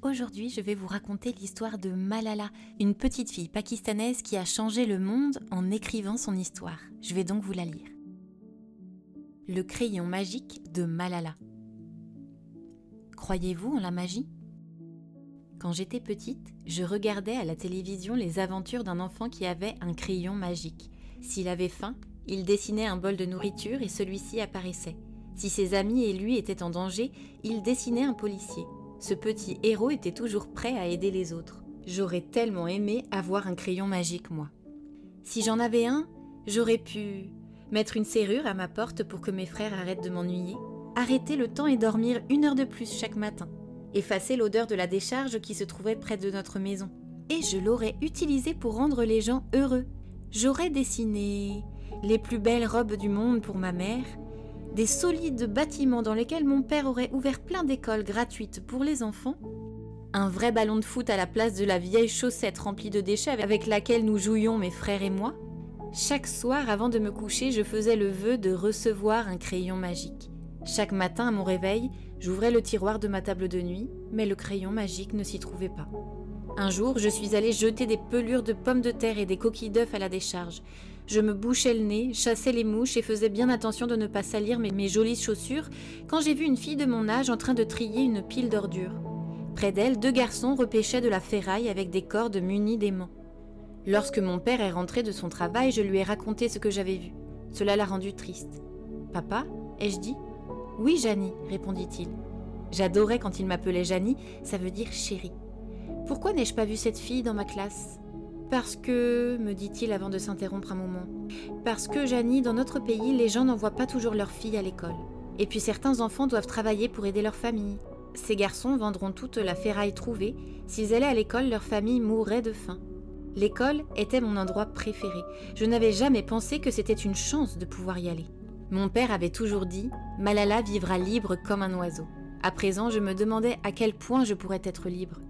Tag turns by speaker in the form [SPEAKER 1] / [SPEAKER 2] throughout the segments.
[SPEAKER 1] Aujourd'hui, je vais vous raconter l'histoire de Malala, une petite fille pakistanaise qui a changé le monde en écrivant son histoire. Je vais donc vous la lire. Le crayon magique de Malala. Croyez-vous en la magie ? Quand j'étais petite, je regardais à la télévision les aventures d'un enfant qui avait un crayon magique. S'il avait faim, il dessinait un bol de nourriture et celui-ci apparaissait. Si ses amis et lui étaient en danger, il dessinait un policier. Ce petit héros était toujours prêt à aider les autres. J'aurais tellement aimé avoir un crayon magique, moi. Si j'en avais un, j'aurais pu mettre une serrure à ma porte pour que mes frères arrêtent de m'ennuyer, arrêter le temps et dormir 1 heure de plus chaque matin, effacer l'odeur de la décharge qui se trouvait près de notre maison. Et je l'aurais utilisé pour rendre les gens heureux. J'aurais dessiné les plus belles robes du monde pour ma mère, des solides bâtiments dans lesquels mon père aurait ouvert plein d'écoles gratuites pour les enfants, un vrai ballon de foot à la place de la vieille chaussette remplie de déchets avec laquelle nous jouions mes frères et moi. Chaque soir, avant de me coucher, je faisais le vœu de recevoir un crayon magique. Chaque matin, à mon réveil, j'ouvrais le tiroir de ma table de nuit, mais le crayon magique ne s'y trouvait pas. Un jour, je suis allée jeter des pelures de pommes de terre et des coquilles d'œufs à la décharge. Je me bouchais le nez, chassais les mouches et faisais bien attention de ne pas salir mes jolies chaussures quand j'ai vu une fille de mon âge en train de trier une pile d'ordures. Près d'elle, 2 garçons repêchaient de la ferraille avec des cordes munies d'aimants. Lorsque mon père est rentré de son travail, je lui ai raconté ce que j'avais vu. Cela l'a rendu triste. « Papa ?» ai-je dit. « Oui, Janie » répondit-il. J'adorais quand il m'appelait Janie, ça veut dire chérie. « Pourquoi n'ai-je pas vu cette fille dans ma classe ?»« Parce que, me dit-il avant de s'interrompre un moment, parce que, Janie, dans notre pays, les gens n'envoient pas toujours leurs filles à l'école. Et puis certains enfants doivent travailler pour aider leur famille. Ces garçons vendront toute la ferraille trouvée. S'ils allaient à l'école, leur famille mourrait de faim. L'école était mon endroit préféré. Je n'avais jamais pensé que c'était une chance de pouvoir y aller. Mon père avait toujours dit « Malala vivra libre comme un oiseau ». À présent, je me demandais à quel point je pourrais être libre.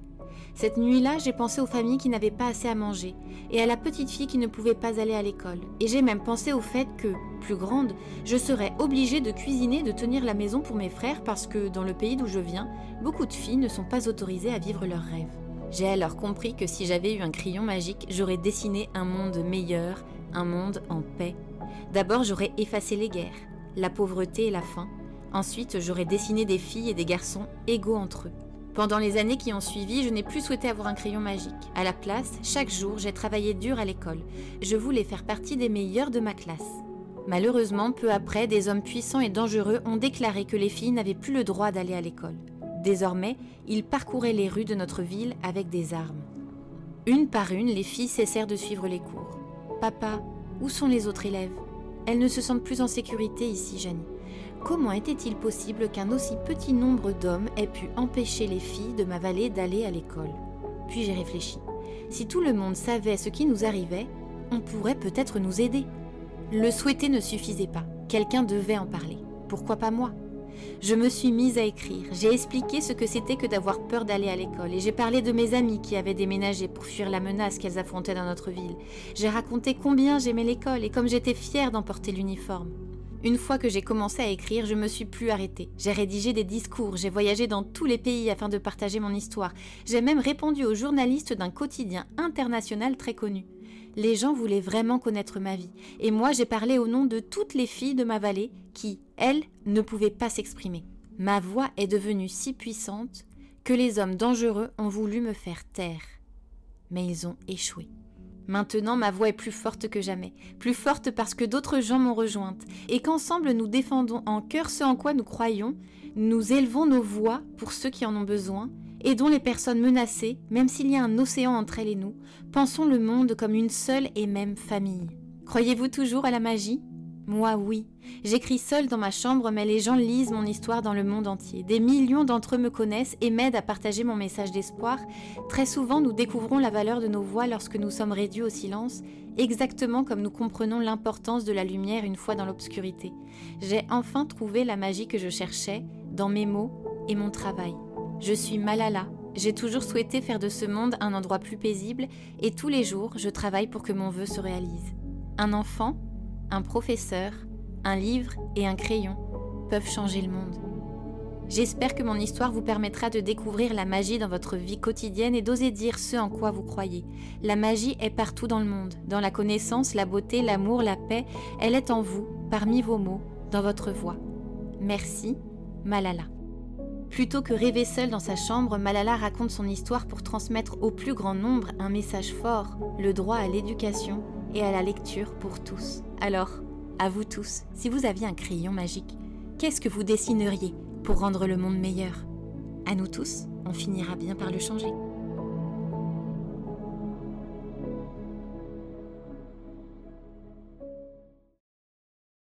[SPEAKER 1] Cette nuit-là, j'ai pensé aux familles qui n'avaient pas assez à manger et à la petite fille qui ne pouvait pas aller à l'école. Et j'ai même pensé au fait que, plus grande, je serais obligée de cuisiner et de tenir la maison pour mes frères parce que, dans le pays d'où je viens, beaucoup de filles ne sont pas autorisées à vivre leurs rêves. J'ai alors compris que si j'avais eu un crayon magique, j'aurais dessiné un monde meilleur, un monde en paix. D'abord, j'aurais effacé les guerres, la pauvreté et la faim. Ensuite, j'aurais dessiné des filles et des garçons égaux entre eux. Pendant les années qui ont suivi, je n'ai plus souhaité avoir un crayon magique. À la place, chaque jour, j'ai travaillé dur à l'école. Je voulais faire partie des meilleurs de ma classe. Malheureusement, peu après, des hommes puissants et dangereux ont déclaré que les filles n'avaient plus le droit d'aller à l'école. Désormais, ils parcouraient les rues de notre ville avec des armes. Une par une, les filles cessèrent de suivre les cours. « Papa, où sont les autres élèves ? Elles ne se sentent plus en sécurité ici, Janie. Comment était-il possible qu'un aussi petit nombre d'hommes ait pu empêcher les filles de ma vallée d'aller à l'école ? Puis j'ai réfléchi. Si tout le monde savait ce qui nous arrivait, on pourrait peut-être nous aider. Le souhaiter ne suffisait pas. Quelqu'un devait en parler. Pourquoi pas moi ? Je me suis mise à écrire. J'ai expliqué ce que c'était que d'avoir peur d'aller à l'école et j'ai parlé de mes amies qui avaient déménagé pour fuir la menace qu'elles affrontaient dans notre ville. J'ai raconté combien j'aimais l'école et comme j'étais fière d'en porter l'uniforme. Une fois que j'ai commencé à écrire, je me suis plus arrêtée. J'ai rédigé des discours, j'ai voyagé dans tous les pays afin de partager mon histoire. J'ai même répondu aux journalistes d'un quotidien international très connu. Les gens voulaient vraiment connaître ma vie. Et moi, j'ai parlé au nom de toutes les filles de ma vallée qui, elles, ne pouvaient pas s'exprimer. Ma voix est devenue si puissante que les hommes dangereux ont voulu me faire taire. Mais ils ont échoué. Maintenant, ma voix est plus forte que jamais. Plus forte parce que d'autres gens m'ont rejointe. Et qu'ensemble, nous défendons en cœur ce en quoi nous croyons. Nous élevons nos voix pour ceux qui en ont besoin. Aidons les personnes menacées, même s'il y a un océan entre elles et nous. Pensons le monde comme une seule et même famille. Croyez-vous toujours à la magie ? Moi, oui. J'écris seule dans ma chambre, mais les gens lisent mon histoire dans le monde entier. Des millions d'entre eux me connaissent et m'aident à partager mon message d'espoir. Très souvent, nous découvrons la valeur de nos voix lorsque nous sommes réduits au silence, exactement comme nous comprenons l'importance de la lumière une fois dans l'obscurité. J'ai enfin trouvé la magie que je cherchais dans mes mots et mon travail. Je suis Malala. J'ai toujours souhaité faire de ce monde un endroit plus paisible et tous les jours, je travaille pour que mon vœu se réalise. Un enfant, un professeur, un livre et un crayon peuvent changer le monde. J'espère que mon histoire vous permettra de découvrir la magie dans votre vie quotidienne et d'oser dire ce en quoi vous croyez. La magie est partout dans le monde, dans la connaissance, la beauté, l'amour, la paix. Elle est en vous, parmi vos mots, dans votre voix. Merci, Malala. Plutôt que rêver seule dans sa chambre, Malala raconte son histoire pour transmettre au plus grand nombre un message fort, le droit à l'éducation et à la lecture pour tous. Alors, à vous tous, si vous aviez un crayon magique, qu'est-ce que vous dessineriez pour rendre le monde meilleur? À nous tous, on finira bien par le changer.